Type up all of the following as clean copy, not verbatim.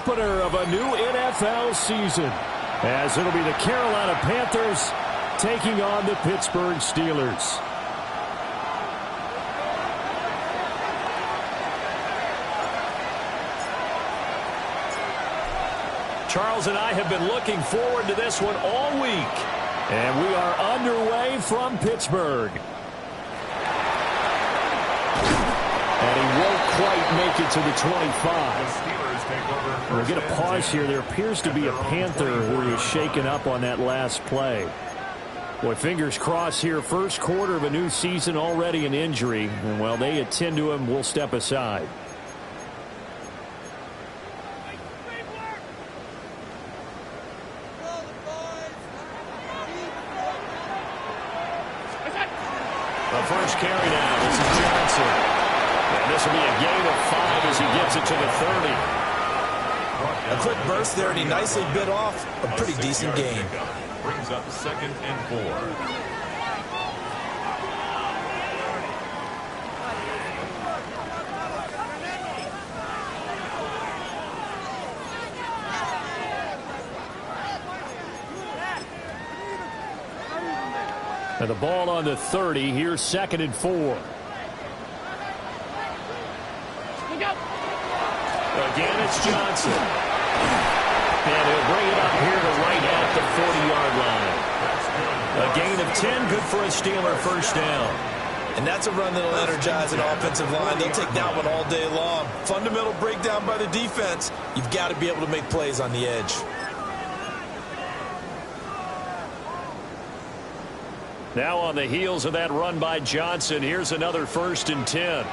opener of a new NFL season, as it'll be the Carolina Panthers taking on the Pittsburgh Steelers. Charles and I have been looking forward to this one all week, and we are underway from Pittsburgh. And he won't quite make it to the 25. We'll get a pause here. There appears to be a Panther who was shaken up on that last play. Boy, fingers crossed here. First quarter of a new season, already an injury. And while they attend to him, we'll step aside. The first carry now. This is Johnson. And this will be a gain of 5 as he gets it to the 30. A quick burst there, and he nicely bit off a pretty decent gain. Brings up 2nd and 4. And the ball on the 30. Here's 2nd and 4. Again, it's Johnson. And he'll bring it up here to right at the 40-yard line. A gain of 10, good for a Steeler first down. And that's a run that'll energize an offensive line. They'll take that one all day long. Fundamental breakdown by the defense. You've got to be able to make plays on the edge. Now on the heels of that run by Johnson, here's another 1st and 10.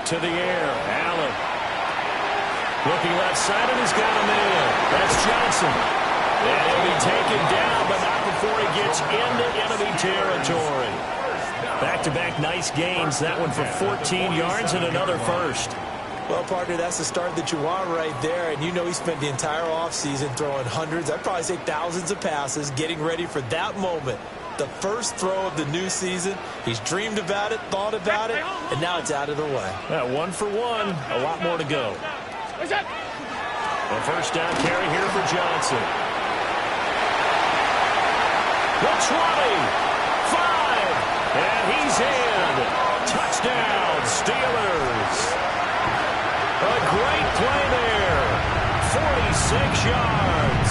To the air, Allen. Looking left side, and he's got a man. That's Johnson. And he'll be taken down, but not before he gets into enemy territory. Back-to-back nice gains. That one for 14 yards and another first. Well, partner, that's the start that you want right there. And you know he spent the entire offseason throwing hundreds, I'd probably say thousands of passes, getting ready for that moment. The first throw of the new season. He's dreamed about it, thought about it, and now it's out of the way. 1 for 1. A lot more to go. A first down carry here for Johnson. The 20. 5. And he's in. Touchdown, Steelers. A great play there. 46 yards.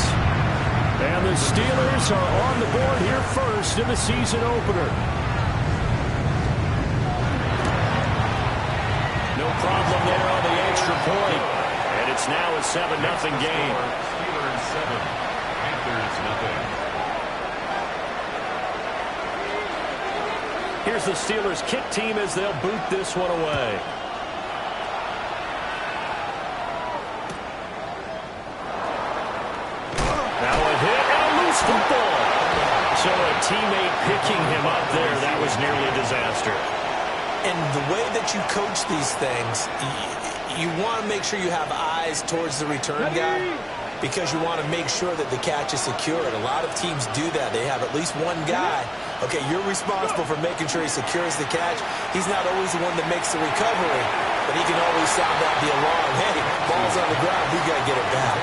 And the Steelers are on the board here first in the season opener. No problem there on the extra point. And it's now a 7-0 game. Steelers 7, Panthers nothing. Here's the Steelers kick team as they'll boot this one away. Football. So a teammate picking him up there, that was nearly a disaster. And the way that you coach these things, you want to make sure you have eyes towards the return guy because you want to make sure that the catch is secured. A lot of teams do that. They have at least one guy. Okay, you're responsible for making sure he secures the catch. He's not always the one that makes the recovery, but he can always sound out the alarm. Hey, ball's on the ground. We got to get it back.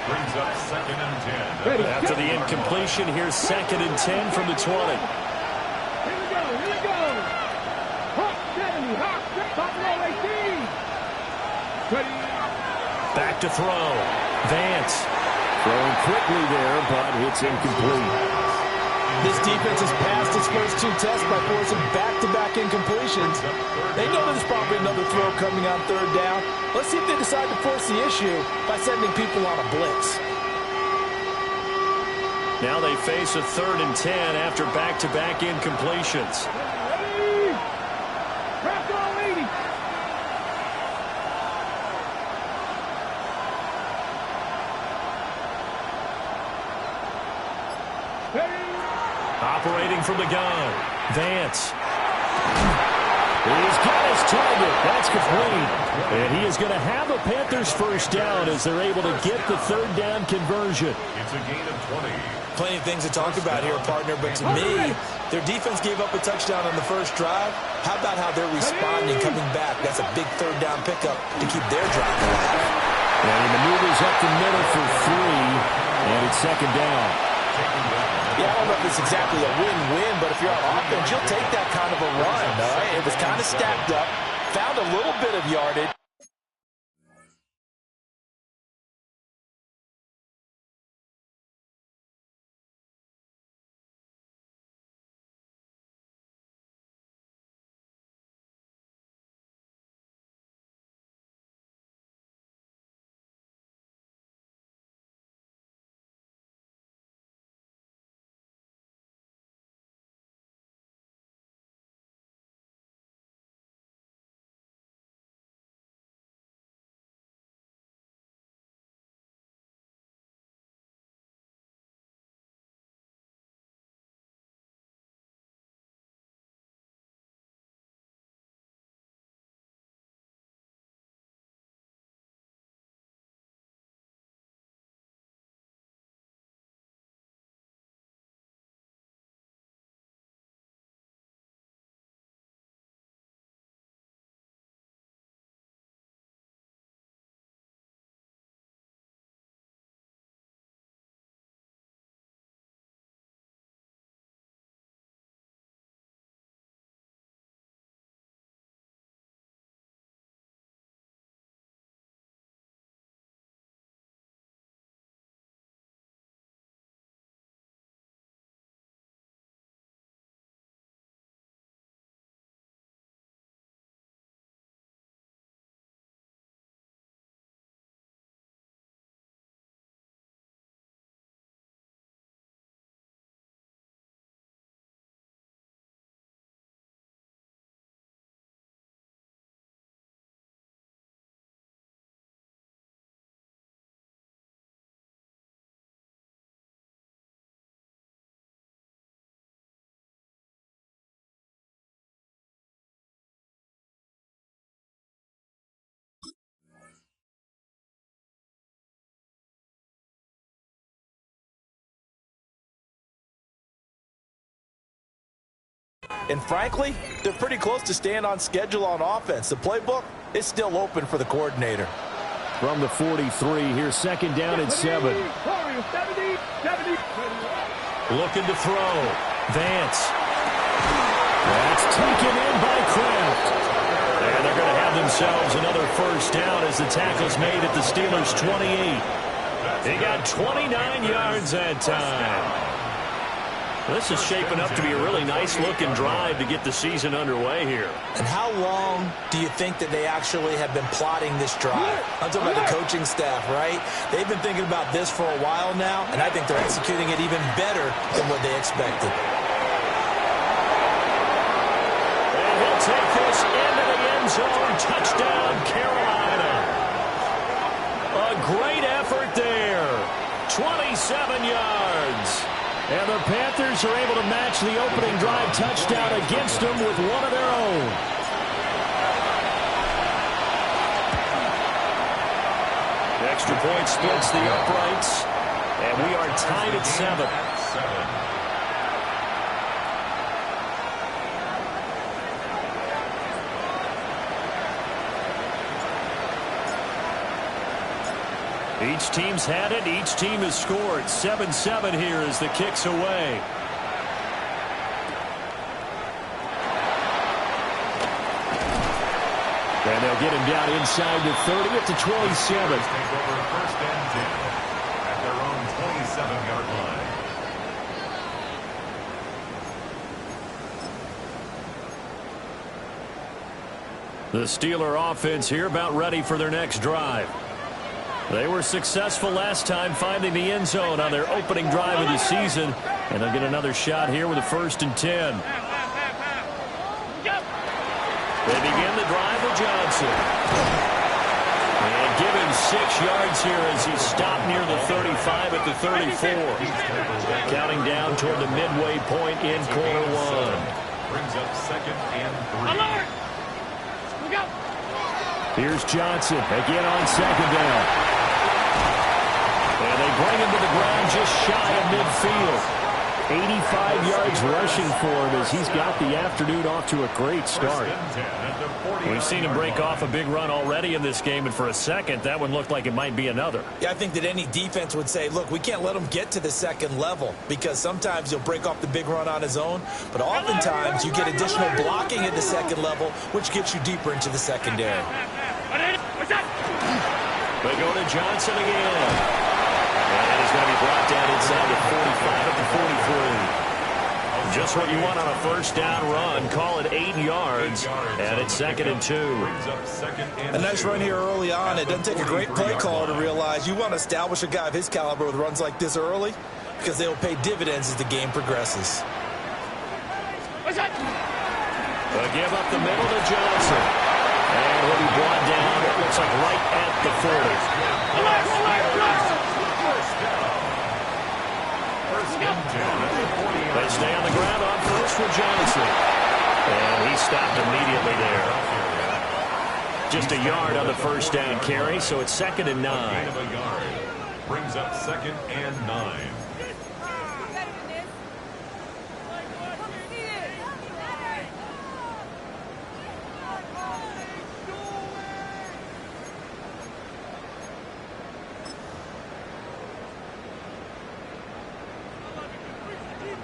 Brings up 2nd and 10. After the incompletion, here's 2nd and 10 from the 20. Here we go. Hawk 70, Hawk, top row 18. Ready. Back to throw. Vance. Throwing quickly there, but it's incomplete. This defense has passed its first 2 tests by forcing back-to-back incompletions. They know there's probably another throw coming on 3rd down. Let's see if they decide to force the issue by sending people on a blitz. Now they face a 3rd and 10 after back-to-back incompletions. Ready. Crack all 80. Ready. Operating from the gun. Vance. He's got his target. That's complete. And he is going to have a Panthers first down as they're able to get the third down conversion. It's a gain of 20. Plenty of things to talk about here, partner, but to me, their defense gave up a touchdown on the first drive. How about how they're responding, coming back? That's a big third down pickup to keep their drive alive. And he maneuvers up the middle for 3, and it's second down. Yeah, I don't know if it's exactly a win-win, but if you're on offense, you'll take that kind of a run. All right? It was kind of stacked up, found a little bit of yardage. And frankly, they're pretty close to staying on schedule on offense. The playbook is still open for the coordinator. From the 43, here's second down and 7. Looking to throw. Vance. That's taken in by Kraft. And they're going to have themselves another first down as the tackle's made at the Steelers' 28. They got 29 yards that time. This is shaping up to be a really nice-looking drive to get the season underway here. And how long do you think that they actually have been plotting this drive? I'm talking about the coaching staff, right? They've been thinking about this for a while now, and I think they're executing it even better than what they expected. And he'll take this into the end zone. Touchdown, Carolina. A great effort there. 27 yards. And the Panthers are able to match the opening drive touchdown against them with one of their own. Extra point splits the uprights. And we are tied at 7. Each team's had it. Each team has scored. 7-7 here as the kick's away. And they'll get him down inside the 30 at the 27. Take over first and 10 at their own 27-yard line. The Steeler offense here about ready for their next drive. They were successful last time finding the end zone on their opening drive of the season. And they'll get another shot here with a 1st and 10. They begin the drive with Johnson. And give him 6 yards here as he's stopped near the 35 at the 34. Counting down toward the midway point in quarter 1. Brings up 2nd and 3. Here's Johnson again on second down. And they bring him to the ground just shy of midfield. 85 yards rushing for him as he's got the afternoon off to a great start. We've seen him break off a big run already in this game, and for a second, that one looked like it might be another. Yeah, I think that any defense would say, look, we can't let him get to the second level because sometimes he'll break off the big run on his own, but oftentimes you get additional blocking at the second level, which gets you deeper into the secondary. They go to Johnson again. And he's going to be brought down inside the 45 at the 43. Just what you want on a first down run. Call it 8 yards, and it's 2nd and 2. A nice run here early on. It doesn't take a great play caller to realize you want to establish a guy of his caliber with runs like this early because they will pay dividends as the game progresses. A give up the middle to Johnson. And he'll be brought down, it looks like right at the 40. They stay on the ground on first for Johnson. And he stopped immediately there. Just a yard on the first down carry, so it's 2nd and 9. Brings up 2nd and 9.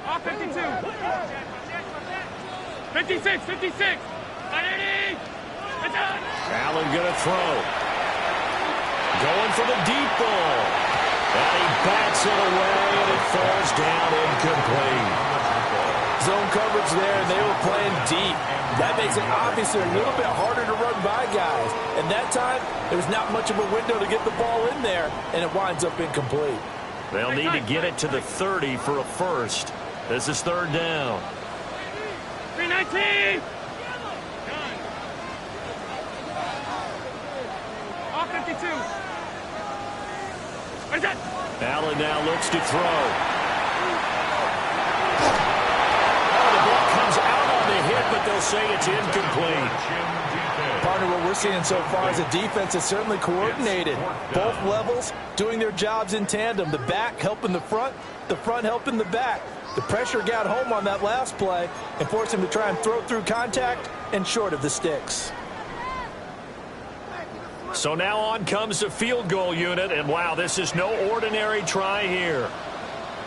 Off 52. 56, 56. Allen going to throw. Going for the deep ball. And he bats it away, and it falls down incomplete. Zone coverage there, and they were playing deep. That makes it obviously a little bit harder to run by guys. And that time, there's not much of a window to get the ball in there, and it winds up incomplete. They'll need to get it to the 30 for a first. This is 3rd down. 319. Off 52. What is that? Allen now looks to throw. Oh, the ball comes out on the hit, but they'll say it's incomplete. Partner, what we're seeing so far is a defense that's certainly coordinated. Both levels doing their jobs in tandem. The back helping the front helping the back. The pressure got home on that last play and forced him to try and throw through contact and short of the sticks. So now on comes the field goal unit, and wow, this is no ordinary try here.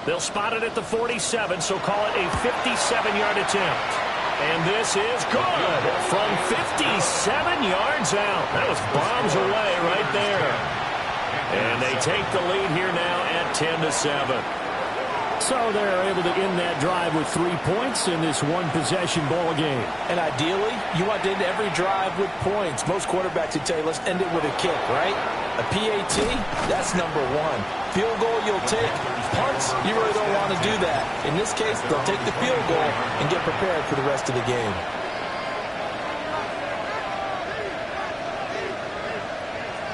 They'll spot it at the 47, so call it a 57-yard attempt. And this is good from 57 yards out. That was bombs away right there. And they take the lead here now at 10-7. So they're able to end that drive with 3 points in this one-possession ball game. And ideally, you want to end every drive with points. Most quarterbacks would tell you, let's end it with a kick, right? A PAT, that's number 1. Field goal, you'll take. Punts, you really don't want to do that. In this case, they'll take the field goal and get prepared for the rest of the game.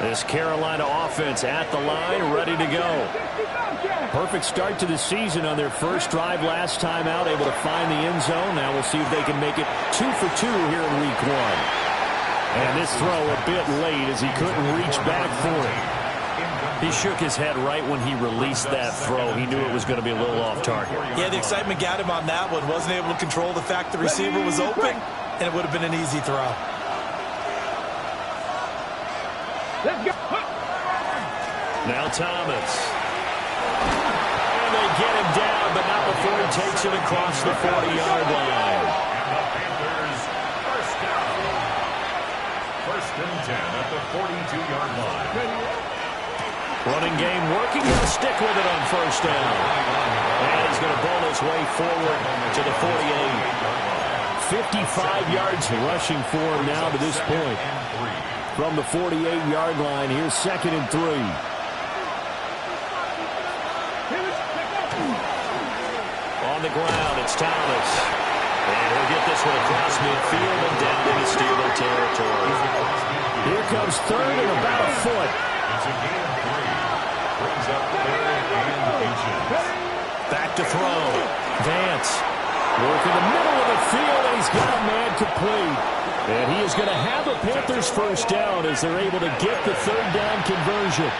This Carolina offense at the line, ready to go. Perfect start to the season on their first drive last time out, able to find the end zone. Now we'll see if they can make it 2 for 2 here in week 1. And this throw a bit late as he couldn't reach back for it. He shook his head right when he released that throw. He knew it was going to be a little off target. Yeah, the excitement got him on that one. Wasn't able to control the fact the receiver was open, and it would have been an easy throw. Let's go. Now Thomas. And they get him down, but not before he takes it across the 40-yard line. First down. 1st and 10 at the 42-yard line. Running game working. He'll stick with it on first down. And he's going to bowl his way forward to the 48. 55 yards rushing for him now to this point. From the 48-yard line, here's 2nd and 3. On the ground, it's Thomas. And he'll get this one across midfield and down into Steeler territory. Here comes 3rd and about a foot. It's a gain of 3. Brings up 3rd and inches. Back to throw. Vance. Working the middle of the field, and he's got a man complete. And he is going to have a Panthers first down as they're able to get the third down conversion.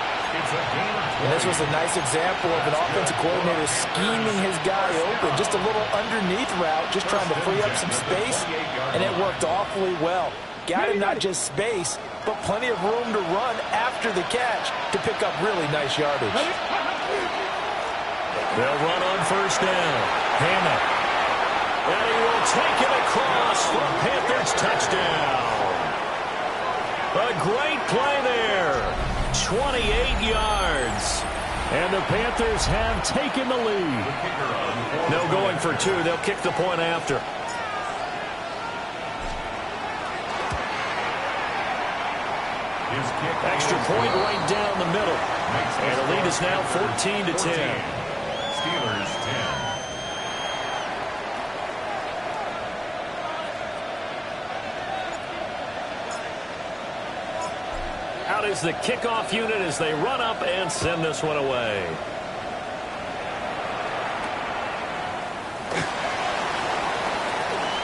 And this was a nice example of an offensive coordinator scheming his guy open. Just a little underneath route, just trying to free up some space, and it worked awfully well. Got him not just space, but plenty of room to run after the catch to pick up really nice yardage. They'll run on first down. Hannah. And he will take it across for a Panthers touchdown. A great play there. 28 yards. And the Panthers have taken the lead. No going for two. They'll kick the point after. Extra point right down the middle. And the lead is now 14-10. Steelers 10. Out is the kickoff unit as they run up and send this one away.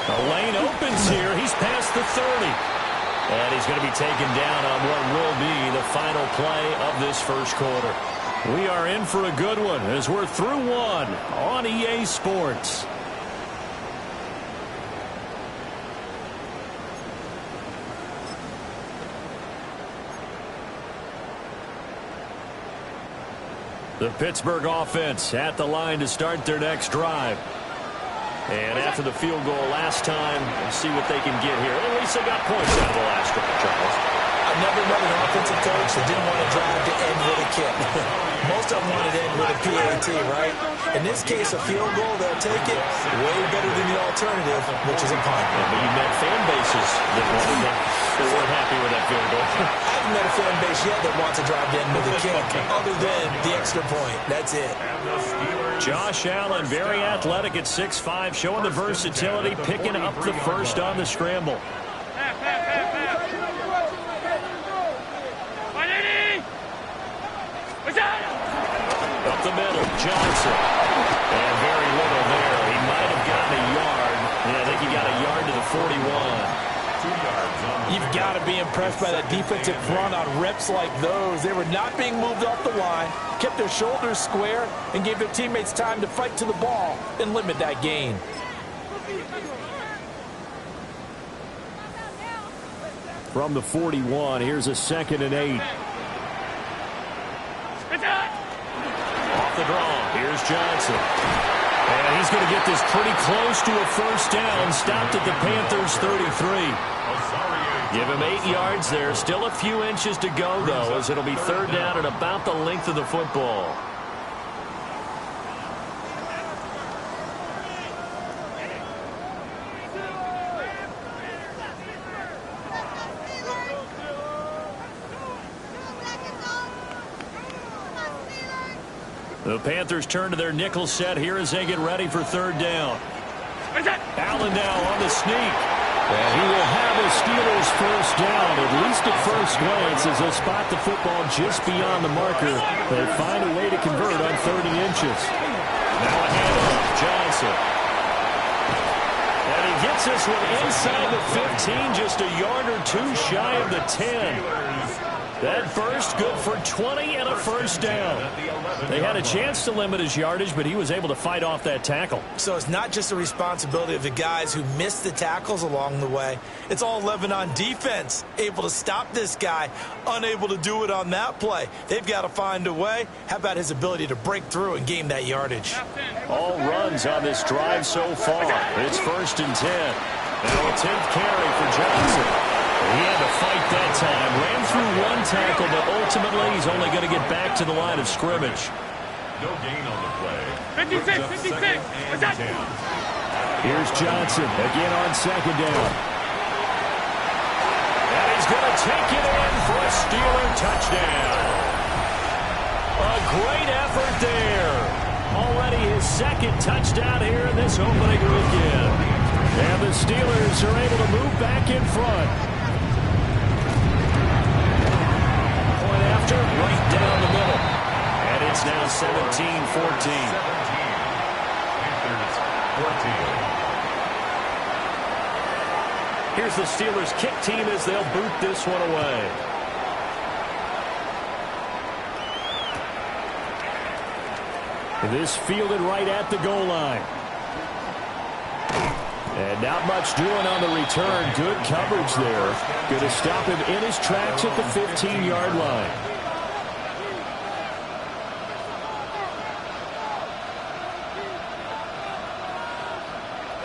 The lane opens here. He's past the 30. And he's going to be taken down on what will be the final play of this first quarter. We are in for a good one as we're through one on EA Sports. The Pittsburgh offense at the line to start their next drive. And after the field goal last time, we'll see what they can get here. At least they got points out of the last drive, Charles. I've never met an offensive coach that didn't want to drive to end with a kick. Most of them wanted to end with a PAT, right? In this case, a field goal, they'll take it way better than the alternative, which is a punt. Yeah, but you met fan bases that wanted that. They weren't happy with that field goal. I haven't met a fan base yet that wants to drive to end with a kick, other than the extra point. That's it. Josh Allen, very athletic at 6'5", showing the versatility, picking up the first on the scramble. Up the middle, Johnson. And very little there. He might have gotten a yard. Yeah, I think he got a yard to the 41. 2 yards on the You've got to be impressed by that defensive front on reps like those. They were not being moved off the line, kept their shoulders square, and gave their teammates time to fight to the ball and limit that gain. From the 41, here's a 2nd and 8. Off the draw, here's Johnson. And he's going to get this pretty close to a first down. Stopped at the Panthers' 33. Give him 8 yards there. Still a few inches to go, though, as it'll be third down at about the length of the football. The Panthers turn to their nickel set here as they get ready for third down. Allen now on the sneak. And he will have a Steelers first down, at least at first glance, as they spot the football just beyond the marker. They find a way to convert on 30 inches. Now a handoff, Johnson. And he gets this one inside the 15, just a yard or two shy of the 10. That first good for 20 and a first down. They had a chance to limit his yardage, but he was able to fight off that tackle. So it's not just the responsibility of the guys who missed the tackles along the way. It's all 11 on defense, able to stop this guy, unable to do it on that play. They've got to find a way. How about his ability to break through and gain that yardage? All runs on this drive so far. It's 1st and 10. Now a 10th carry for Johnson. He had to fight that time. Ran through one tackle, but ultimately he's only going to get back to the line of scrimmage. No gain on the play. 56, 56. What's that? Here's Johnson again on 2nd down. And he's going to take it in for a Steeler touchdown. A great effort there. Already his 2nd touchdown here in this opening weekend. And the Steelers are able to move back in front. Right down the middle. And it's now 17-14. 14. Here's the Steelers kick team as they'll boot this one away. This fielded right at the goal line. And not much doing on the return. Good coverage there. Going to stop him in his tracks at the 15-yard line.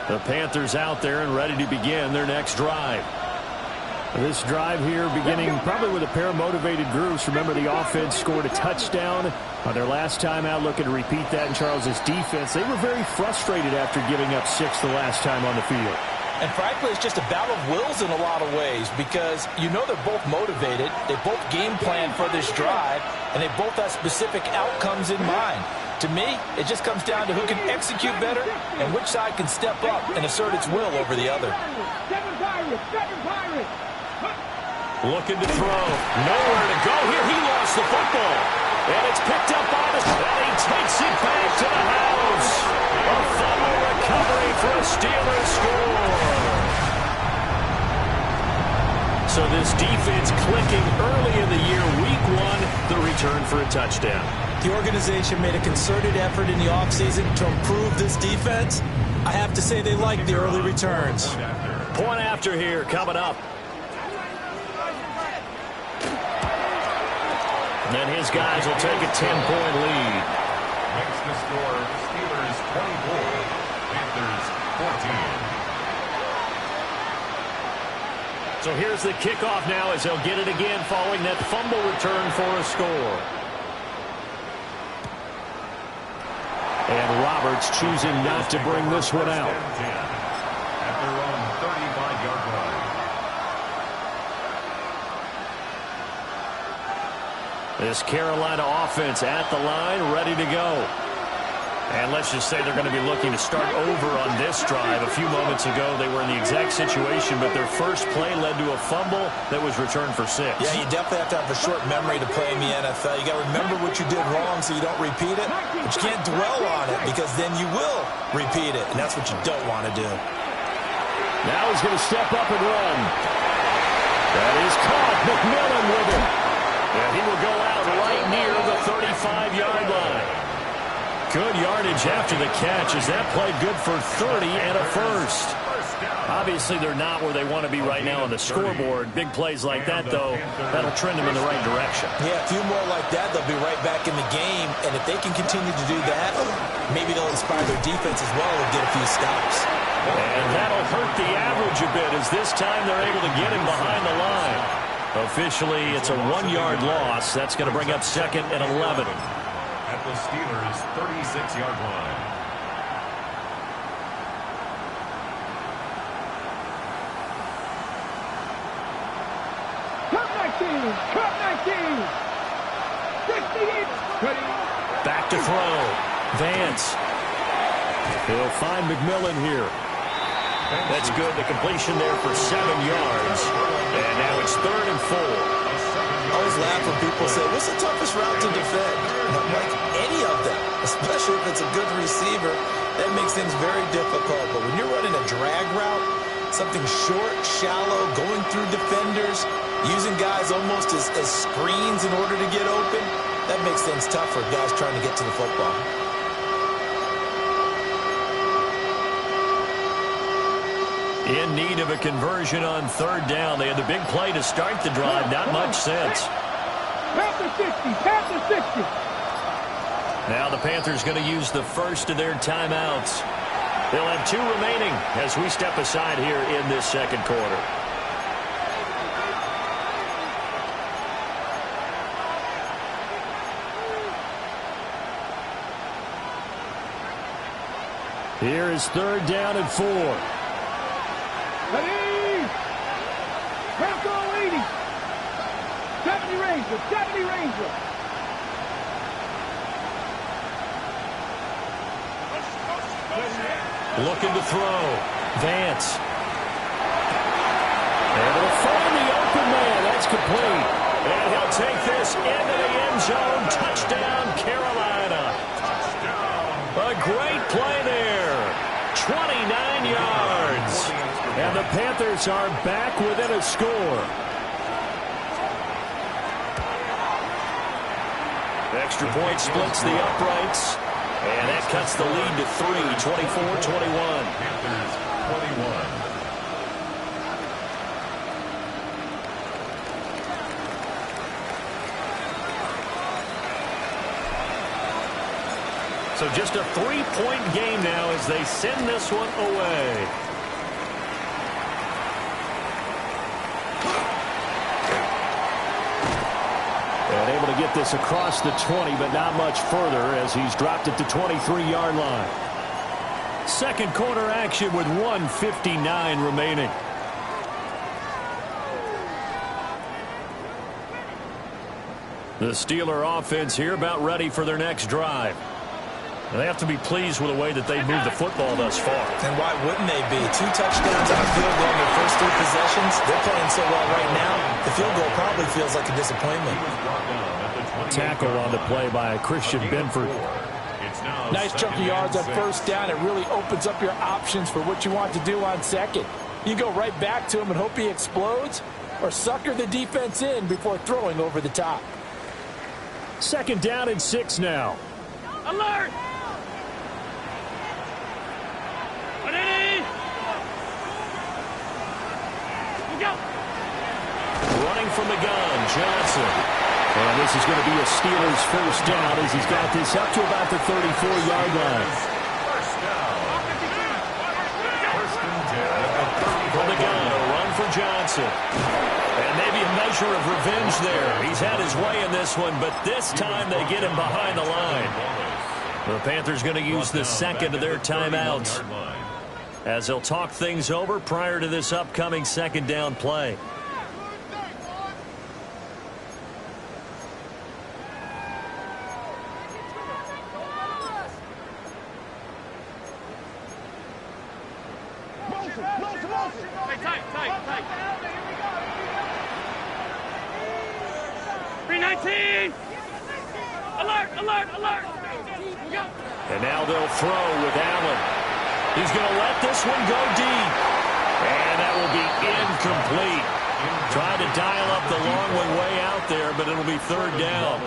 The Panthers out there and ready to begin their next drive. This drive here beginning probably with a pair of motivated groups. Remember, the offense scored a touchdown on their last time out, looking to repeat that in Charles's defense. They were very frustrated after giving up 6 the last time on the field. And frankly, it's just a battle of wills in a lot of ways because you know they're both motivated. They both game plan for this drive, and they both have specific outcomes in mind. To me, it just comes down to who can execute better and which side can step up and assert its will over the other. Looking to throw. Nowhere to go here. He lost the football. And it's picked up by the... And he takes it back to the house. A fumble recovery for a Steelers score. So this defense clicking early in the year. Week 1, the return for a touchdown. The organization made a concerted effort in the offseason to improve this defense. I have to say they like the early returns. Point after here coming up. And then his guys will take a 10-point lead. Makes the score Steelers 24, Panthers 14. So here's the kickoff now as they'll get it again following that fumble return for a score. And Roberts choosing not to bring this one out. At their own 35-yard line. This Carolina offense at the line, ready to go. And let's just say they're going to be looking to start over on this drive. A few moments ago, they were in the exact situation, but their first play led to a fumble that was returned for 6. Yeah, you definitely have to have a short memory to play in the NFL. You got to remember what you did wrong so you don't repeat it, but you can't dwell on it because then you will repeat it, and that's what you don't want to do. Now he's going to step up and run. That is caught. McMillan with him. And he will go out right near the 35-yard line. Good yardage after the catch as that played good for 30 and a first. Obviously, they're not where they want to be right now on the scoreboard. Big plays like that, though, that'll trend them in the right direction. Yeah, a few more like that, they'll be right back in the game. And if they can continue to do that, maybe they'll inspire their defense as well and get a few stops. And that'll hurt the average a bit as this time they're able to get him behind the line. Officially, it's a 1-yard loss. That's going to bring up 2nd and 11. At the Steelers' 36-yard line. Cut 19. 68. Back to throw. Vance. He'll find McMillan here. That's good. The completion there for 7 yards. And now it's 3rd and 4. I always laugh when people say, what's the toughest route to defend? And I'm like, any of them, especially if it's a good receiver. That makes things very difficult. But when you're running a drag route, something short, shallow, going through defenders, using guys almost as screens in order to get open, that makes things tough for guys trying to get to the football. In need of a conversion on 3rd down. They had the big play to start the drive. Not much sense. Panther 60. Panther 60. Now the Panthers going to use the first of their timeouts. They'll have 2 remaining as we step aside here in this 2nd quarter. Here is 3rd down and 4. Ready. Panther 80. 70 Ranger. 70 Ranger. Looking to throw. Vance. Able to find the open man. That's complete. And he'll take this into the end zone. Touchdown, Carolina. A great play there. 29 yards. And And the Panthers are back within a score. Extra point splits the uprights. And that cuts the lead to 3, 24-21. Panthers 21. So just a 3-point game now as they send this one away. And able to get this across the 20, but not much further as he's dropped it to 23-yard line. Second quarter action with 1:59 remaining. The Steeler offense here about ready for their next drive. And they have to be pleased with the way that they've moved the football thus far. And why wouldn't they be? 2 touchdowns on a field goal in their first 3 possessions. They're playing so well right now, the field goal probably feels like a disappointment. Tackle on the play by Christian Benford. Nice chunk of yards on first down. It really opens up your options for what you want to do on second. You go right back to him and hope he explodes, or sucker the defense in before throwing over the top. Second down and 6 now. Alert! Running from the gun, Johnson. And this is going to be a Steelers first down as he's got this up to about the 34-yard line. First down. First and 10. From the gun, a run for Johnson. And maybe a measure of revenge there. He's had his way in this one, but this time they get him behind the line. The Panthers going to use the second of their timeouts as they'll talk things over prior to this upcoming second down play. And now they'll throw with Allen. He's going to let this one go deep. And that will be incomplete. Trying to dial up the long way out there, but it'll be third down.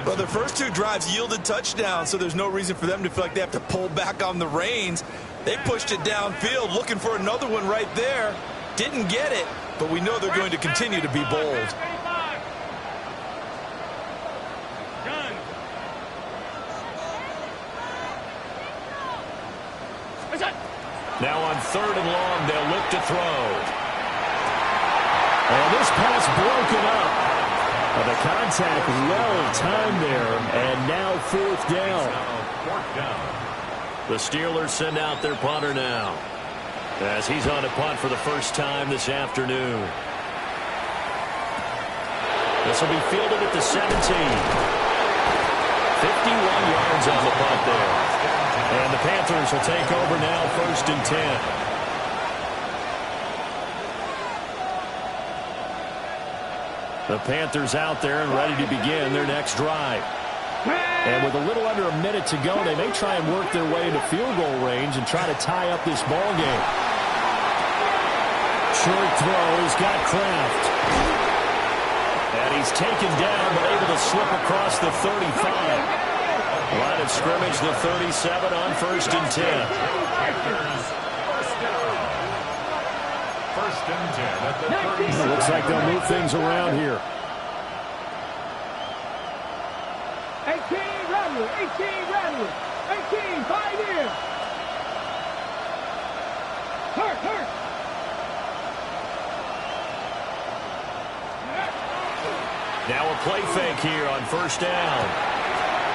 Well, the first 2 drives yielded touchdowns, so there's no reason for them to feel like they have to pull back on the reins. They pushed it downfield, looking for another one right there. Didn't get it, but we know they're going to continue to be bold. Now on third and long, they'll look to throw. And this pass broken up. The contact well-timed there, and now fourth down. The Steelers send out their punter now as he's on a punt for the first time this afternoon. This will be fielded at the 17. 51 yards on the punt there. And the Panthers will take over now, first and 10. The Panthers out there and ready to begin their next drive. And with a little under a minute to go, they may try and work their way into field goal range and try to tie up this ball game. Short throw, he's got Kraft. And he's taken down, but able to slip across the 35. Line of scrimmage, the 37 on first and 10. First and 10 at the 37. Looks like they'll move things around here. 18, Rattler, 18, Rattler, 18, 5 in. Hurt. Now a play fake here on first down.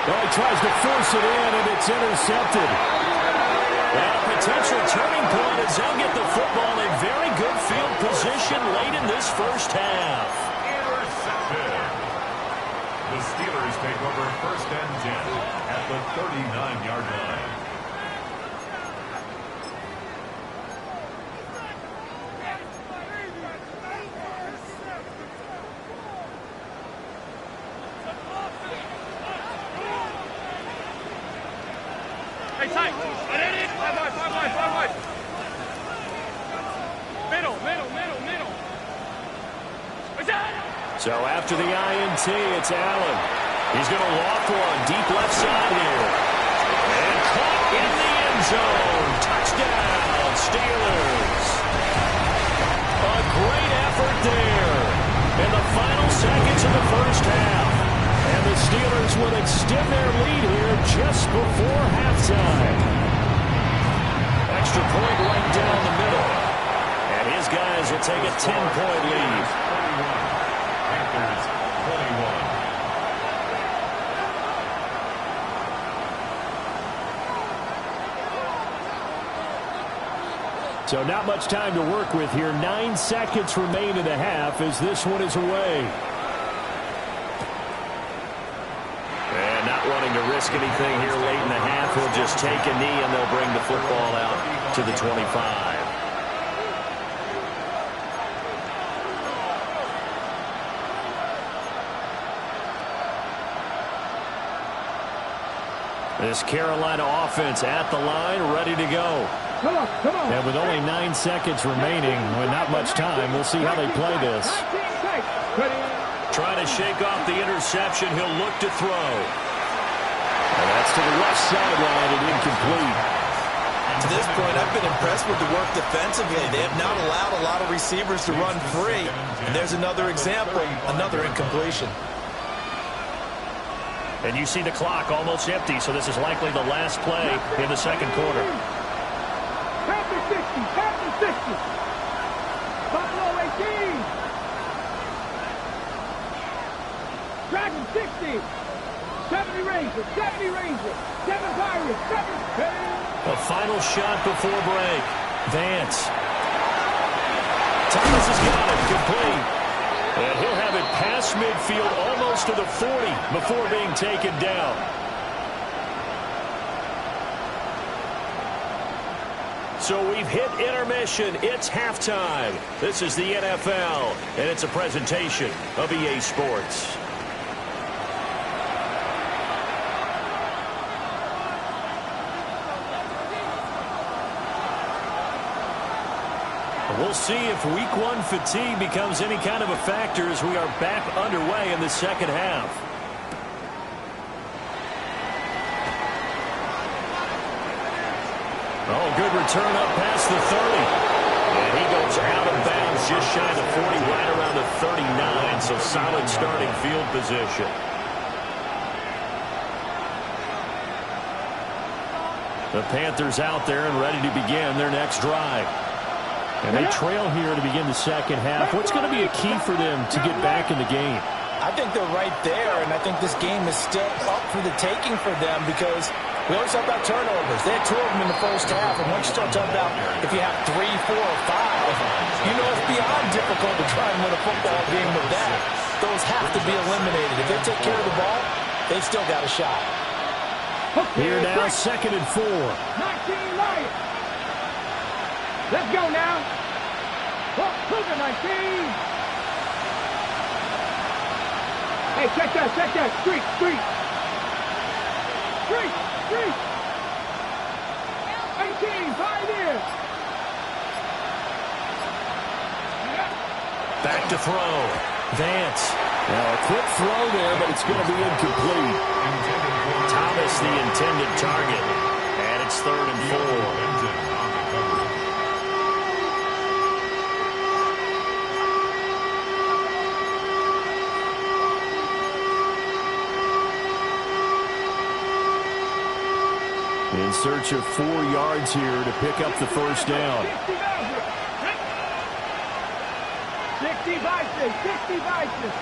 Well, he tries to force it in, and it's intercepted. And a potential turning point as they'll get the football in very good field position late in this first half. Intercepted. The Steelers take over first and 10 at the 39-yard line. So after the INT, it's Allen. He's going to loft one deep left side here. And caught in the end zone. Touchdown, Steelers. A great effort there in the final seconds of the first half. And the Steelers will extend their lead here just before halftime. Extra point right down the middle. And his guys will take a 10-point lead. Panthers 21. So not much time to work with here. 9 seconds remain in the half as this one is away. And not wanting to risk anything here late in the half, he'll just take a knee and they'll bring the football out to the 25. This Carolina offense at the line, ready to go. Come on, come on. And with only 9 seconds remaining, with not much time, we'll see how they play this. Trying to shake off the interception, he'll look to throw. And that's to the left sideline and incomplete. To this point, I've been impressed with the work defensively. They have not allowed a lot of receivers to run free. And there's another example, another incompletion. And you see the clock almost empty, so this is likely the last play in the second quarter. Panther 60, Panther 60. Buffalo 18. Dragon 60. 70 Rangers, 70 Rangers. 7 Pirates, 7. A final shot before break. Vance. Thomas has got it, complete. And he'll have it past midfield almost to the 40 before being taken down. So we've hit intermission. It's halftime. This is the NFL, and it's a presentation of EA Sports. We'll see if Week 1 fatigue becomes any kind of a factor as we are back underway in the second half. Oh, good return up past the 30. And he goes out of bounds just shy of the 40, right around the 39. So solid starting field position. The Panthers out there and ready to begin their next drive. And they trail here to begin the second half. What's going to be a key for them to get back in the game? I think they're right there, and I think this game is still up for the taking for them because we always talk about turnovers. They had 2 of them in the first half, and once you start talking about if you have 3, 4, or 5, you know it's beyond difficult to try and win a football game with that. Those have to be eliminated. If they take care of the ball, they've still got a shot. Here now, 2nd and 4. 19 Lions. Let's go now. Cougar 19. Hey, check that, check that. Street, street. Street, street. 18, Pioneers. Back to throw. Vance. Now a quick throw there, but it's going to be incomplete. Thomas, the intended target. And it's 3rd and 4. In search of 4 yards here to pick up the first down. 60 Vices, 60 Vices.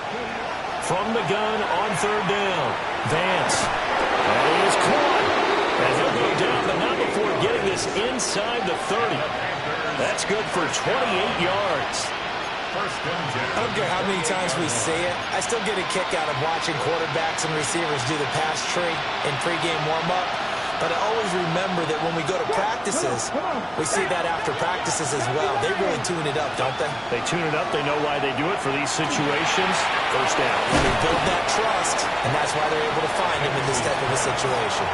From the gun on 3rd down. Vance. And he is caught. And he'll go down, but not before getting this inside the 30. That's good for 28 yards. I don't care how many times we say it. I still get a kick out of watching quarterbacks and receivers do the pass tree in pregame warm-up. But I always remember that when we go to practices, we see that after practices as well. They really tune it up, don't they? They tune it up. They know why they do it for these situations. First down. They build that trust, and that's why they're able to find him in this type of a situation.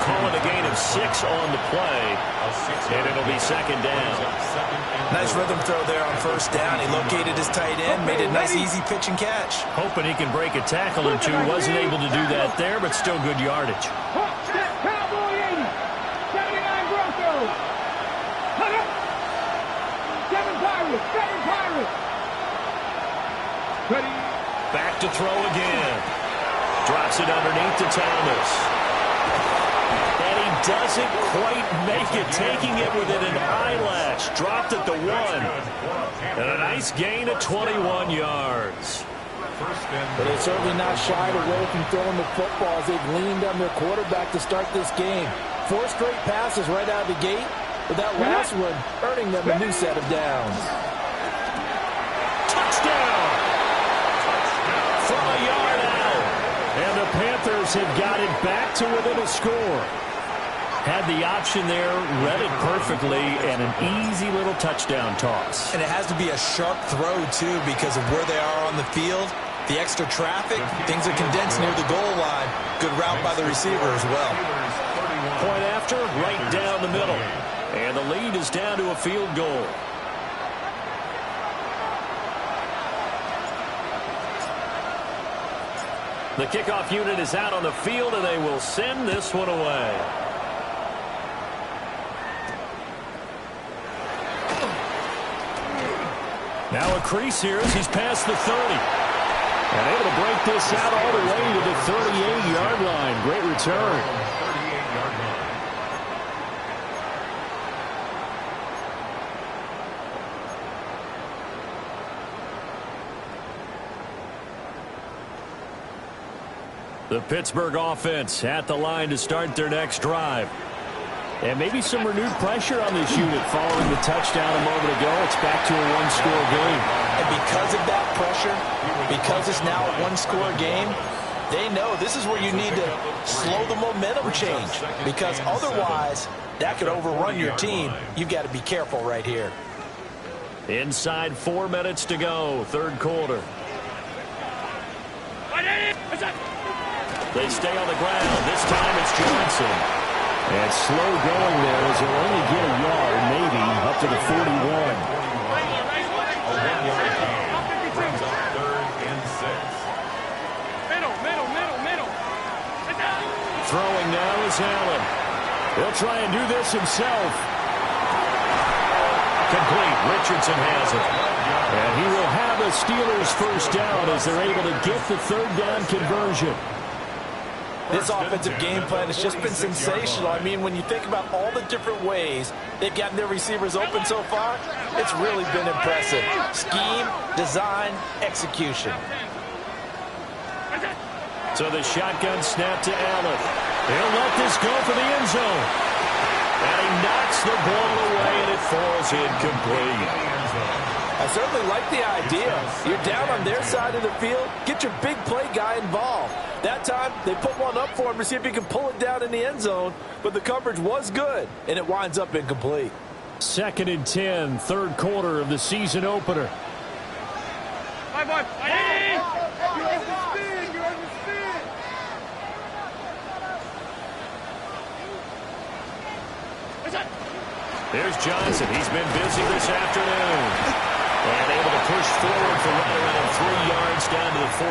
Calling a gain of 6 on the play, and it'll be second down. Nice rhythm throw there on first down. He located his tight end, made a nice easy pitch and catch. Hoping he can break a tackle or two. Wasn't able to do that there, but still good yardage. Cowboy 80. 79 Broncos. Hug up. 7 Pirates. 7 Pirates. Ready. Back to throw again. Drops it underneath to Thomas. And he doesn't quite make it, taking it within an eyelash. Dropped at the 1. And a nice gain of 21 yards. But they're certainly not shied away from throwing the football as they've leaned on their quarterback to start this game. 4 straight passes right out of the gate, but that last one earning them a new set of downs. Touchdown! From a yard out. And the Panthers have got it back to within a score. Had the option there, read it perfectly, and an easy little touchdown toss. And it has to be a sharp throw, too, because of where they are on the field. The extra traffic, things are condensed near the goal line. Good route by the receiver as well. Point after, right down the middle. And the lead is down to a field goal. The kickoff unit is out on the field, and they will send this one away. Now a crease here as he's past the 30. And able to break this out all the way to the 38-yard line. Great return. 38-yard line. The Pittsburgh offense at the line to start their next drive. And maybe some renewed pressure on this unit following the touchdown a moment ago. It's back to a one-score game. And because of that pressure, because it's now a one-score game, they know this is where you need to slow the momentum change. Because otherwise, that could overrun your team. You've got to be careful right here. Inside 4 minutes to go, third quarter. They stay on the ground. This time it's Johnson. And slow going there as he'll only get a yard, maybe, up to the 41. Throwing now is Allen. He'll try and do this himself. Complete. Richardson has it. And he will have a Steelers first down as they're able to get the third down conversion. This offensive game plan has just been sensational. I mean, when you think about all the different ways they've gotten their receivers open so far, it's really been impressive. Scheme, design, execution. So the shotgun snap to Allen. He'll let this go for the end zone. And he knocks the ball away, and it falls incomplete. I certainly like the idea. You're down on their side of the field. Get your big play guy involved. That time, they put one up for him to see if he can pull it down in the end zone. But the coverage was good, and it winds up incomplete. 2nd and 10, third quarter of the season opener. There's Johnson. He's been busy this afternoon. And able to push forward for right around 3 yards down to the 42.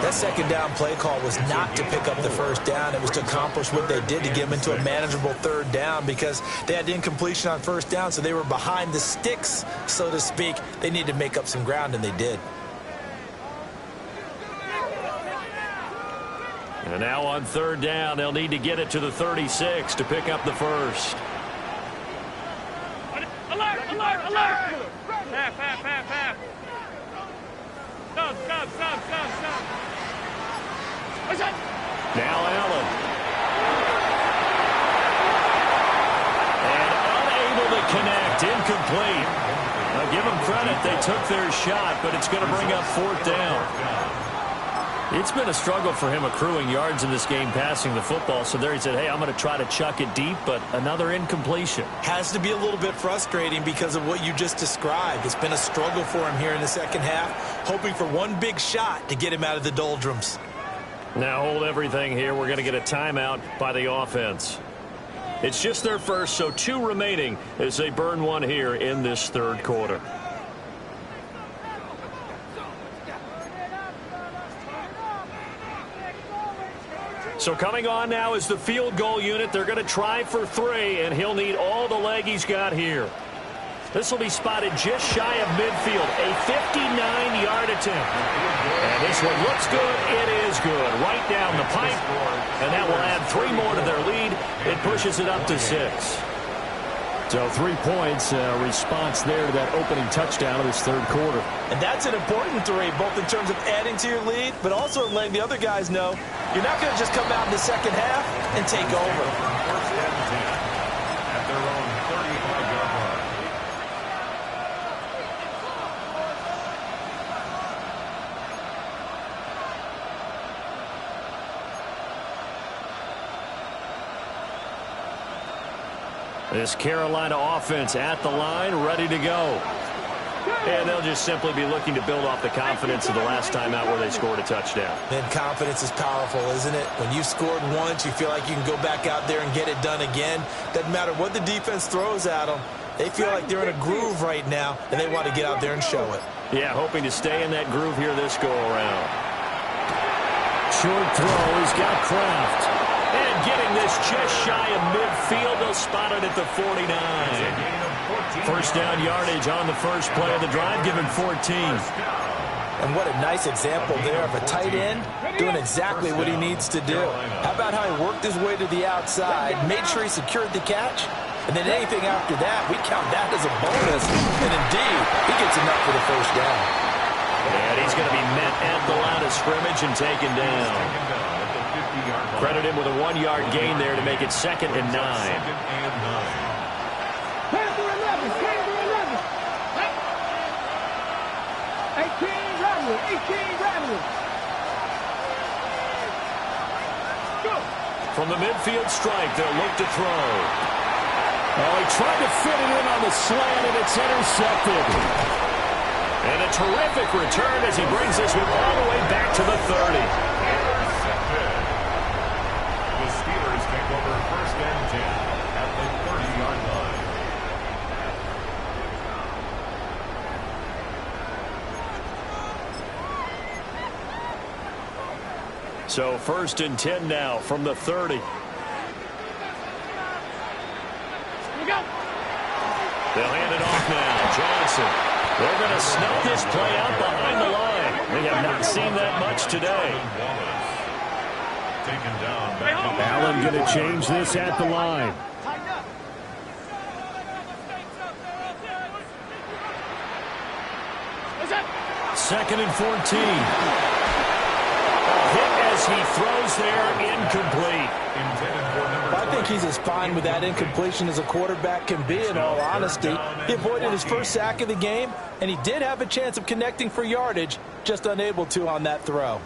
That second down play call was not to pick up the first down. It was to accomplish what they did to get them into a manageable third down because they had incompletion on first down, so they were behind the sticks, so to speak. They needed to make up some ground, and they did. And now on third down, they'll need to get it to the 36 to pick up the first. Alert! Half. Stop. Now Allen. And unable to connect, incomplete. Now give them credit, they took their shot, but it's going to bring up fourth down. It's been a struggle for him accruing yards in this game passing the football. So there he said, hey, I'm going to try to chuck it deep, but another incompletion. Has to be a little bit frustrating because of what you just described. It's been a struggle for him here in the second half, hoping for one big shot to get him out of the doldrums. Now hold everything here. We're going to get a timeout by the offense. It's just their first, so 2 remaining as they burn one here in this third quarter. So coming on now is the field goal unit. They're going to try for 3, and he'll need all the leg he's got here. This will be spotted just shy of midfield, a 59-yard attempt. And this one looks good. It is good. Right down the pipe, and that will add 3 more to their lead. It pushes it up to 6. So 3 points, response there to that opening touchdown of this third quarter. And that's an important 3, both in terms of adding to your lead, but also letting the other guys know you're not going to just come out in the second half and take over. First and 10 at their own 35-yard line. This Carolina offense at the line, ready to go. And they'll just simply be looking to build off the confidence of the last time out where they scored a touchdown. Man, confidence is powerful, isn't it? When you've scored once, you feel like you can go back out there and get it done again. Doesn't matter what the defense throws at them. They feel like they're in a groove right now, and they want to get out there and show it. Yeah, hoping to stay in that groove here this go-around. Short throw, he's got Kraft. And getting this just shy of midfield, they'll spot it at the 49. First down yardage on the first play of the drive, given 14. And what a nice example there of a tight end doing exactly what he needs to do. How about how he worked his way to the outside, made sure he secured the catch, and then anything after that, we count that as a bonus. And indeed, he gets enough for the first down. And he's going to be met at the line of scrimmage and taken down. Credit him with a 1-yard gain there to make it 2nd and 9. 10 to 11, 10 to 11. 18 Rebels, 18 Rebels. Go. From the midfield strike, they'll look to throw. Oh, he tried to fit it in on the slant, and it's intercepted. And a terrific return as he brings this one all the way back to the 30. The Steelers take over first and 10 at the 30-yard line. So 1st and 10 now from the 30. Here we go. They'll hand it off now. Johnson. They're going to snuff this play out behind the line. We have not seen that much today. Taken down. Allen going to change this at the line. Second and 14. Hit as he throws there, incomplete. I think he's as fine with that incompletion as a quarterback can be, in all honesty. He avoided his first sack of the game, and he did have a chance of connecting for yardage, just unable to on that throw.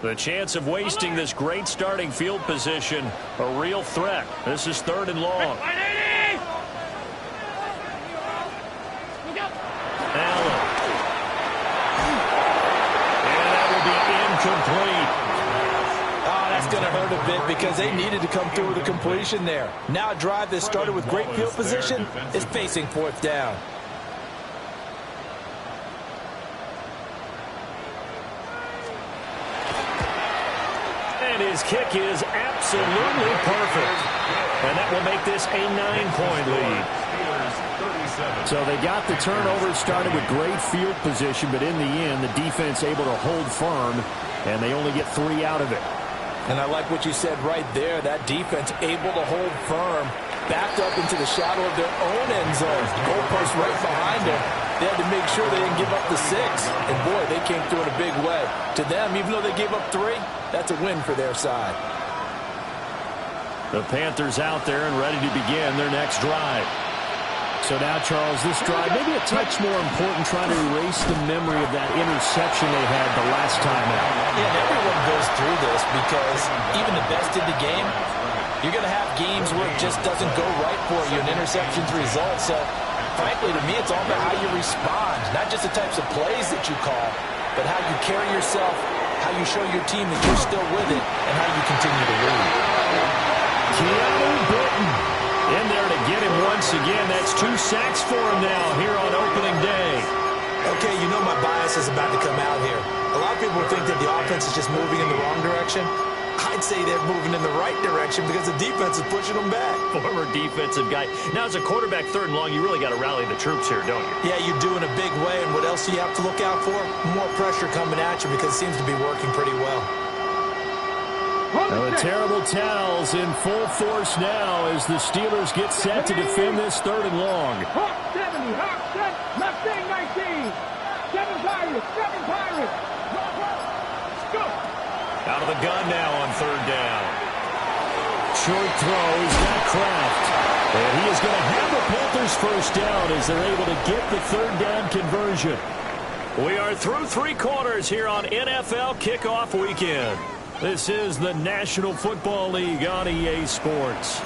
The chance of wasting this great starting field position, a real threat. This is 3rd and long. Allen. And that will be incomplete. Oh, that's going to hurt a bit because they needed to come through with a completion there. Now a drive that started with great field position is facing 4th down. And his kick is absolutely perfect. And that will make this a 9-point lead. So they got the turnover, started with great field position, but in the end, the defense able to hold firm, and they only get 3 out of it. And I like what you said right there. That defense able to hold firm, backed up into the shadow of their own end zone. Goalpost right behind them. They had to make sure they didn't give up the 6. And, boy, they came through in a big way. To them, even though they gave up 3, that's a win for their side. The Panthers out there and ready to begin their next drive. So now, Charles, this drive maybe a touch more important, trying to erase the memory of that interception they had the last time out. Yeah, and everyone goes through this because even the best in the game, you're going to have games where it just doesn't go right for you, and interceptions result. So, frankly, to me, it's all about how you respond, not just the types of plays that you call, but how you carry yourself, how you show your team that you're still with it, and how you continue to lead. Keanu Britton in there to get him once again. That's 2 sacks for him now here on opening day. Okay, you know my bias is about to come out here. A lot of people think that the offense is just moving in the wrong direction. I'd say they're moving in the right direction because the defense is pushing them back. Former defensive guy. Now, as a quarterback, 3rd and long, you really got to rally the troops here, don't you? Yeah, you do in a big way. And what else do you have to look out for? More pressure coming at you because it seems to be working pretty well. The terrible towels in full force now as the Steelers get set to defend this 3rd and long. Hawk 70, Hawk 7, Mustang 19. 7 Pirates, 7 Pirates. Go. Out of the gun now on 3rd down. Short throw, he's got Kraft. And he is going to have the Panthers first down as they're able to get the 3rd down conversion. We are through 3 quarters here on NFL Kickoff Weekend. This is the National Football League on EA Sports.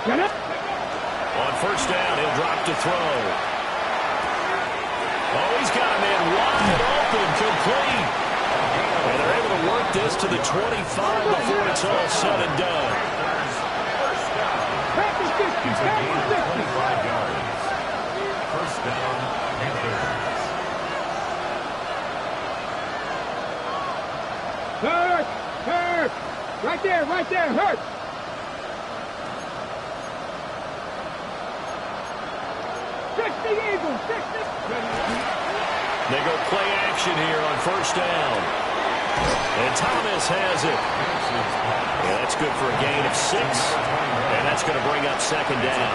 On 1st down, he'll drop to throw. Oh, he's got a man wide open, complete. And they're able to work this to the 25 before it's all said and done. He's a gain of 25 yards. 1st down, Panthers. Hurt. Right there, hurt. They go play action here on 1st down. And Thomas has it. Yeah, that's good for a gain of 6. And that's going to bring up 2nd down.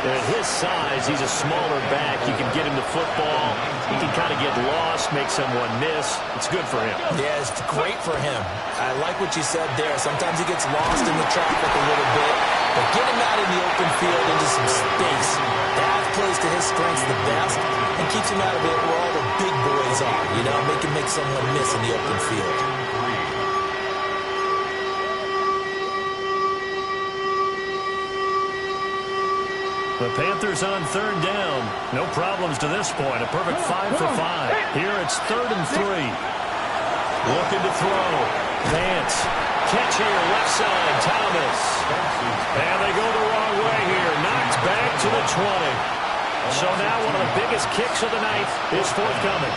At his size, he's a smaller back. You can get him the football. He can kind of get lost, make someone miss. It's good for him. Yeah, it's great for him. I like what you said there. Sometimes he gets lost in the traffic a little bit. But get him out in the open field into some space. That plays to his strengths the best and keeps him out of it where all the big boys are. You know, make someone miss in the open field. The Panthers on 3rd down. No problems to this point. A perfect 5 for 5. Here it's 3rd and 3. Looking to throw. Vance. Catch here, left side, Thomas. And they go the wrong way here. Knocked back to the 20. So now one of the biggest kicks of the night is forthcoming.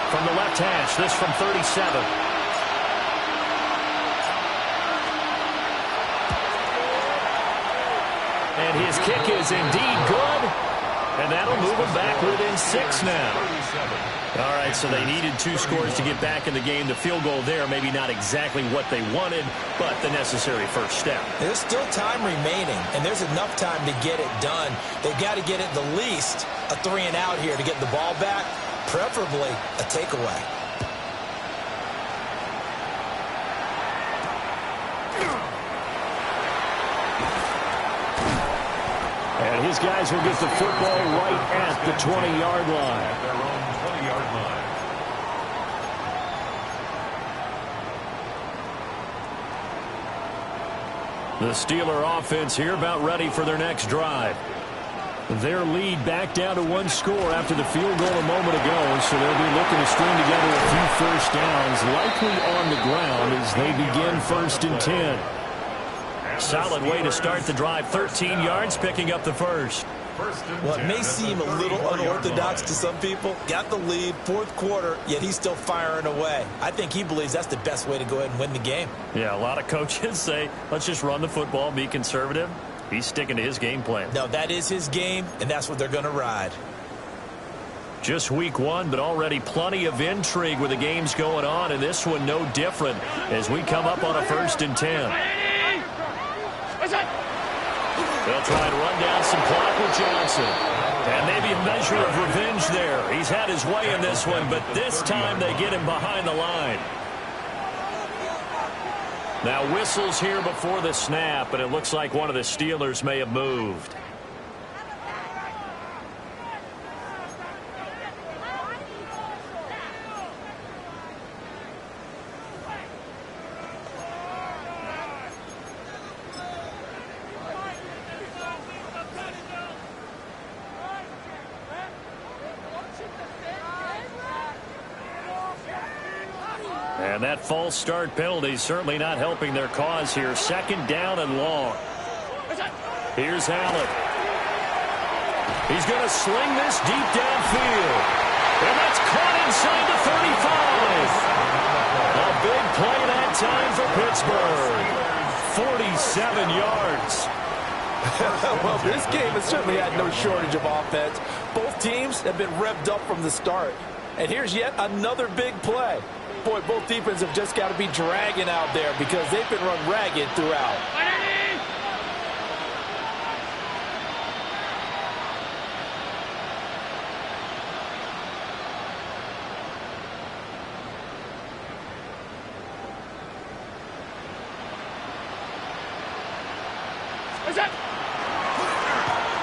From the left hash, this from 37. And his kick is indeed good. And that'll move him back within 6 now. All right, so they needed 2 scores to get back in the game. The field goal there, maybe not exactly what they wanted, but the necessary first step. There's still time remaining, and there's enough time to get it done. They've got to get at the least a 3 and out here to get the ball back, preferably a takeaway. And his guys will get the football right at the 20-yard line. At their own 20-yard line. The Steeler offense here about ready for their next drive. Their lead back down to 1 score after the field goal a moment ago, so they'll be looking to string together a few first downs, likely on the ground as they begin 1st and 10. Solid way to start the drive. 13 yards, picking up the first. Well, it may seem a little unorthodox to some people. Got the lead, 4th quarter, yet he's still firing away. I think he believes that's the best way to go ahead and win the game. Yeah, a lot of coaches say, let's just run the football, be conservative. He's sticking to his game plan. No, that is his game, and that's what they're going to ride. Just week 1, but already plenty of intrigue with the games going on, and this one no different as we come up on a 1st and 10. They'll try and run down some clock with Johnson. And maybe a measure of revenge there. He's had his way in this one, but this time they get him behind the line. Now whistles here before the snap, and it looks like one of the Steelers may have moved. And that false start penalty certainly not helping their cause here. Second down and long. Here's Allen. He's going to sling this deep downfield. And that's caught inside the 35. A big play that time for Pittsburgh. 47 yards. Well, this game has certainly had no shortage of offense. Both teams have been revved up from the start. And here's yet another big play. Boy, both defenses have just got to be dragging out there because they've been run ragged throughout.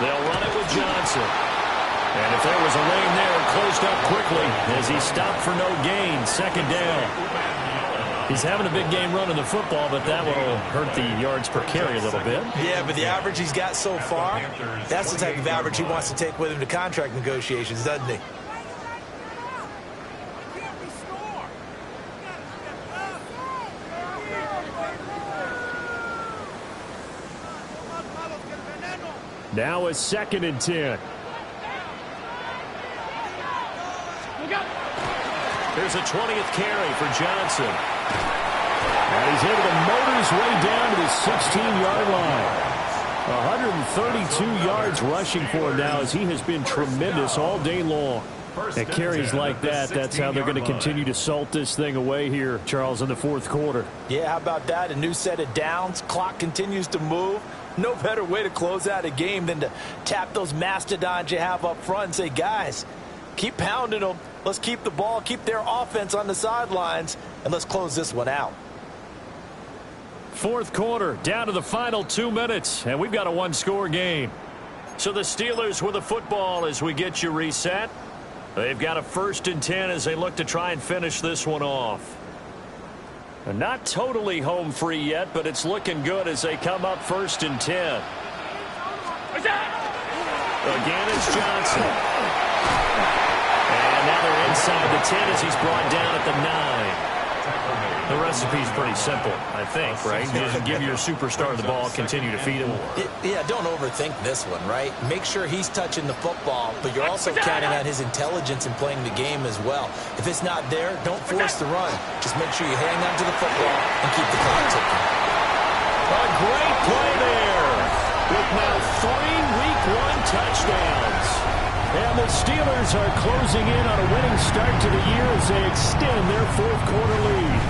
They'll run it with Johnson. And if there was a lane there, it closed up quickly as he stopped for no gain. Second down. He's having a big game running the football, but that will hurt the yards per carry a little bit. Yeah, but the average he's got so far, that's the type of average he wants to take with him to contract negotiations, doesn't he? Now it's 2nd and 10. Here's a 20th carry for Johnson. And he's able to motor his way down to the 16-yard line. 132 yards rushing for him now as he has been tremendous all day long. And carries like that, that's how they're going to continue to salt this thing away here, Charles, in the fourth quarter. Yeah, how about that? A new set of downs. Clock continues to move. No better way to close out a game than to tap those mastodons you have up front and say, guys, keep pounding them. Let's keep the ball, keep their offense on the sidelines, and let's close this one out. Fourth quarter, down to the final 2 minutes, and we've got a one-score game. So the Steelers with the football as we get you reset. They've got a 1st and 10 as they look to try and finish this one off. And not totally home free yet, but it's looking good as they come up 1st and 10. Again, it's Johnson. And now they're inside the 10 as he's brought down at the 9. The recipe's pretty simple, I think, right? Just give your superstar the ball, continue to feed him. Yeah, don't overthink this one, right? Make sure he's touching the football, but you're also counting on his intelligence in playing the game as well. If it's not there, don't force the run. Just make sure you hang on to the football and keep the clock ticking. A great play there with now 3 Week 1 touchdowns. And the Steelers are closing in on a winning start to the year as they extend their fourth quarter lead.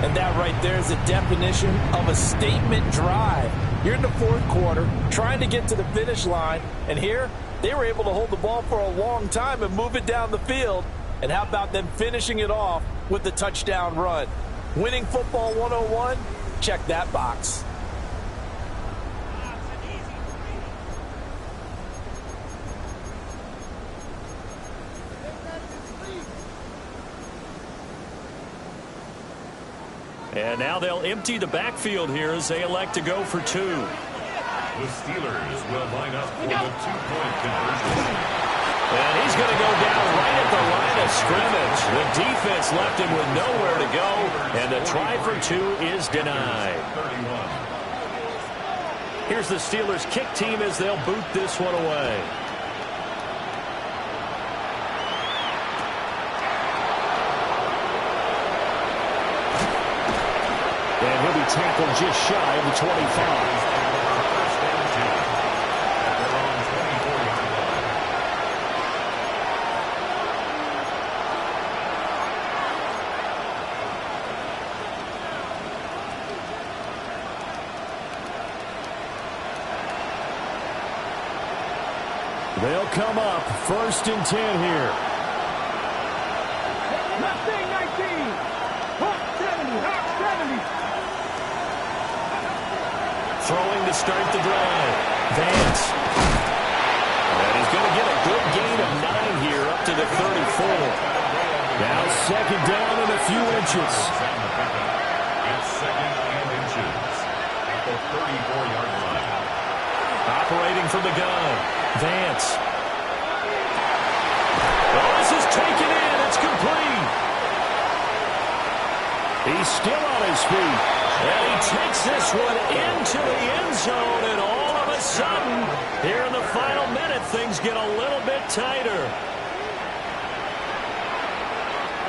And that right there is the definition of a statement drive. You're in the fourth quarter, trying to get to the finish line, and here they were able to hold the ball for a long time and move it down the field. And how about them finishing it off with the touchdown run? Winning football 101, check that box. And now they'll empty the backfield here as they elect to go for 2. The Steelers will line up for the 2-point conversion. And he's going to go down right at the line of scrimmage. The defense left him with nowhere to go, and the try for 2 is denied. Here's the Steelers kick team as they'll boot this one away. And he'll be tackled just shy of the 25. They'll come up 1st and 10 here. Mustang 19. Hawk 70. Hawk 70. Throwing to start the drive. Vance. And he's going to get a good gain of 9 here up to the 34. Now 2nd down and a few inches. It's 2nd and inches at the 34-yard line. Operating from the gun. Vance. Oh, this is taken in. It's complete. He's still on his feet. And he takes this one into the end zone, and all of a sudden, here in the final minute, things get a little bit tighter.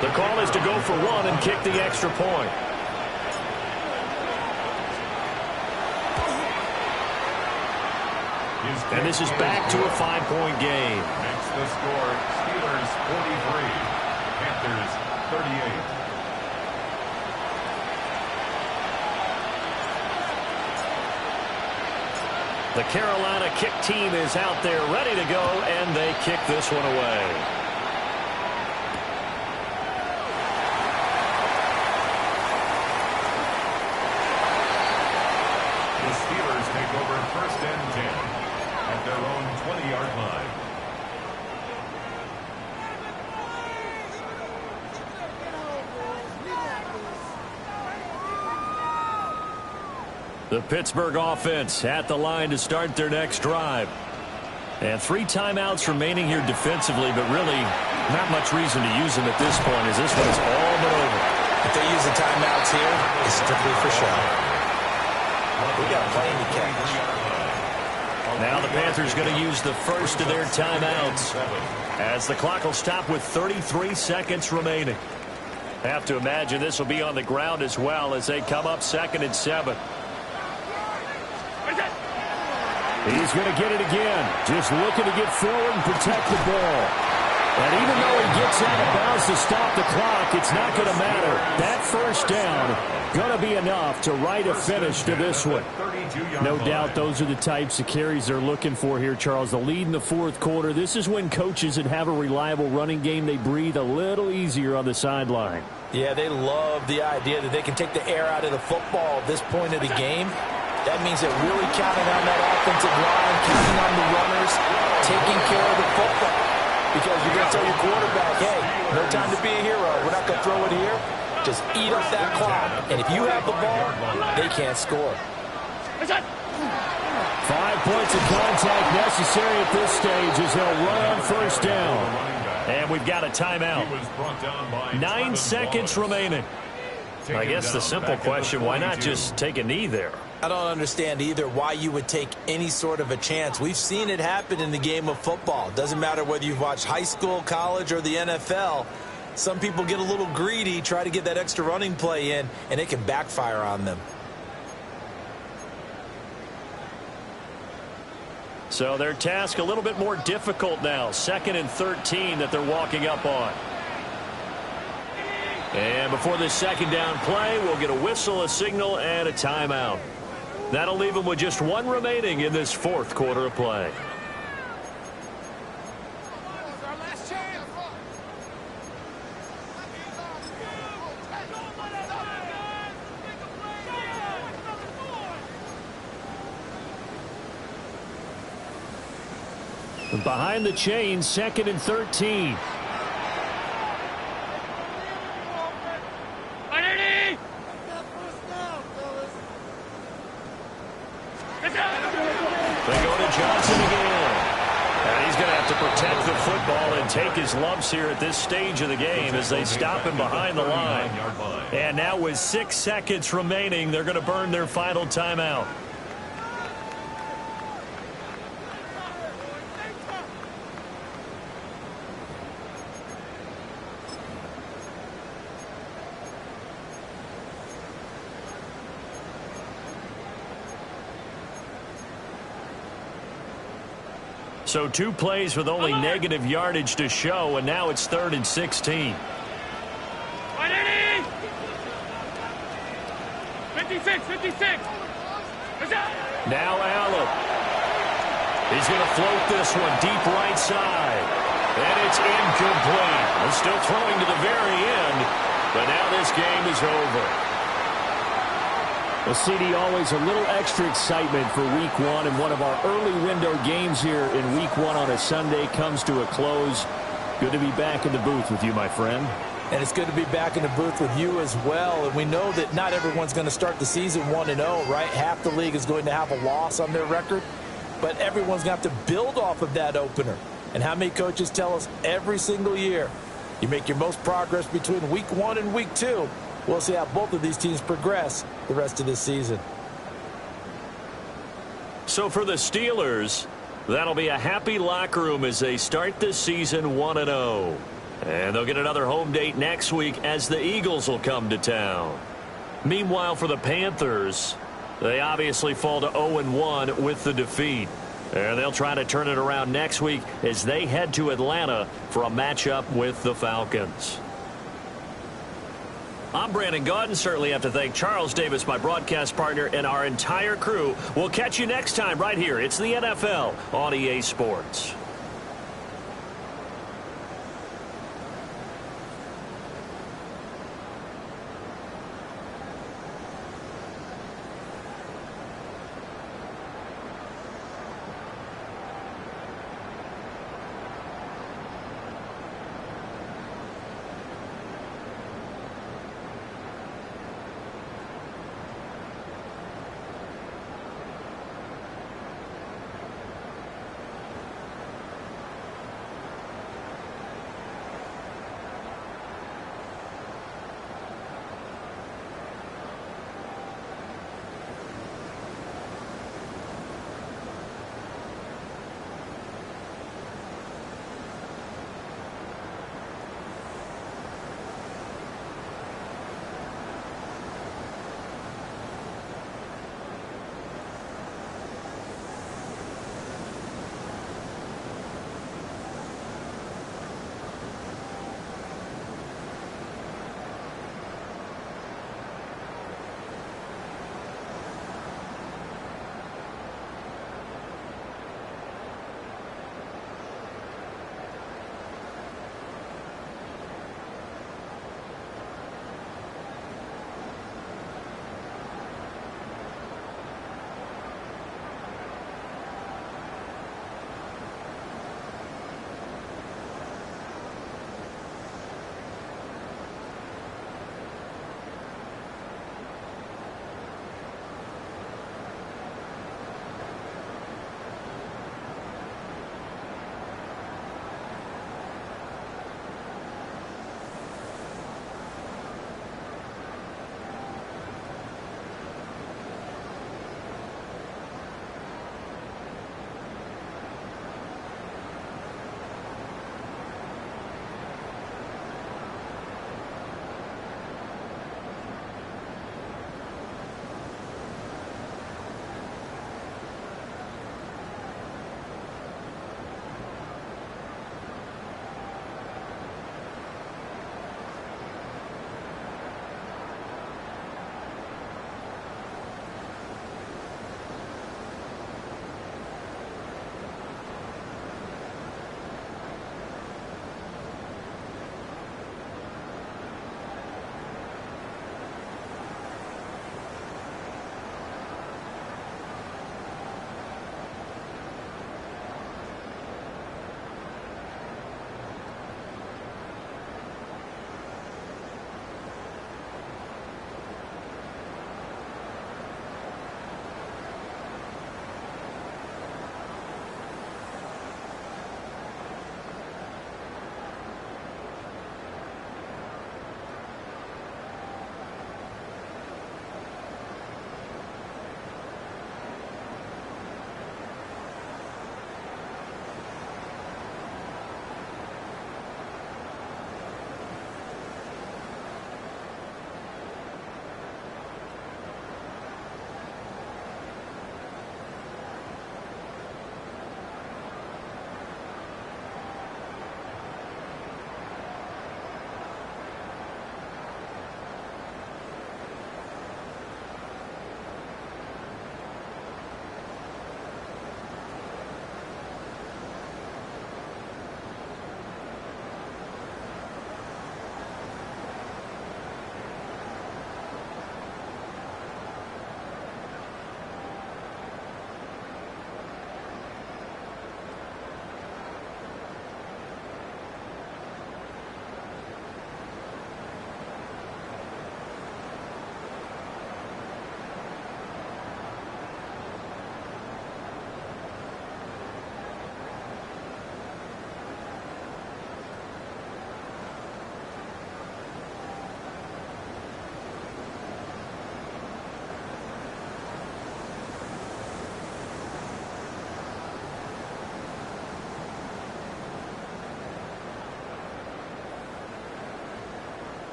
The call is to go for 1 and kick the extra point. And this is back to a 5-point game. Next the score, Steelers 43, Panthers 38. The Carolina kick team is out there ready to go, and they kick this one away. The Steelers take over 1st and 10 at their own 20-yard line. The Pittsburgh offense at the line to start their next drive. And 3 timeouts remaining here defensively, but really not much reason to use them at this point as this one is all but over. If they use the timeouts here, it's strictly for show. We got plenty to catch. Now the Panthers going to use the first of their timeouts as the clock will stop with 33 seconds remaining. Have to imagine this will be on the ground as well as they come up 2nd and 7. He's going to get it again. Just looking to get forward and protect the ball. And even though he gets out of bounds to stop the clock, it's not going to matter. That 1st down going to be enough to write a finish to this one. No doubt those are the types of carries they're looking for here, Charles. The lead in the 4th quarter. This is when coaches that have a reliable running game, they breathe a little easier on the sideline. Yeah, they love the idea that they can take the air out of the football at this point of the game. That means they're really counting on that offensive line, counting on the runners, taking care of the football. Because you're going to tell your quarterback, hey, no time to be a hero. We're not going to throw it here. Just eat up that clock. And if you have the ball, they can't score. 5 points of contact necessary at this stage as they'll run on 1st down. And we've got a timeout. 9 seconds remaining. I guess the simple question, why not just take a knee there? I don't understand either why you would take any sort of a chance. We've seen it happen in the game of football. Doesn't matter whether you've watched high school, college, or the NFL. Some people get a little greedy, try to get that extra running play in, and it can backfire on them. So their task a little bit more difficult now. 2nd and 13 that they're walking up on. And before this 2nd down play, we'll get a whistle, a signal, and a timeout. That'll leave them with just 1 remaining in this 4th quarter of play. Behind the chains, 2nd and 13. They go to Johnson again. And he's going to have to protect the football and take his lumps here at this stage of the game as they stop him behind the line. And now with 6 seconds remaining, they're going to burn their final timeout. So 2 plays with only negative yardage to show, and now it's 3rd and 16. 56. Now Allen. He's going to float this one deep right side. And it's incomplete. They're still throwing to the very end, but now this game is over. Well, CD, always a little extra excitement for Week 1, and one of our early window games here in Week 1 on a Sunday comes to a close. Good to be back in the booth with you, my friend. And it's good to be back in the booth with you as well. And we know that not everyone's going to start the season 1-0, right? Half the league is going to have a loss on their record, but everyone's going to have to build off of that opener. And how many coaches tell us every single year, you make your most progress between Week 1 and Week 2. We'll see how both of these teams progress the rest of this season. So for the Steelers, that'll be a happy locker room as they start this season 1-0. And they'll get another home date next week as the Eagles will come to town. Meanwhile, for the Panthers, they obviously fall to 0-1 with the defeat. And they'll try to turn it around next week as they head to Atlanta for a matchup with the Falcons. I'm Brandon Gaudin. Certainly have to thank Charles Davis, my broadcast partner, and our entire crew. We'll catch you next time right here. It's the NFL on EA Sports.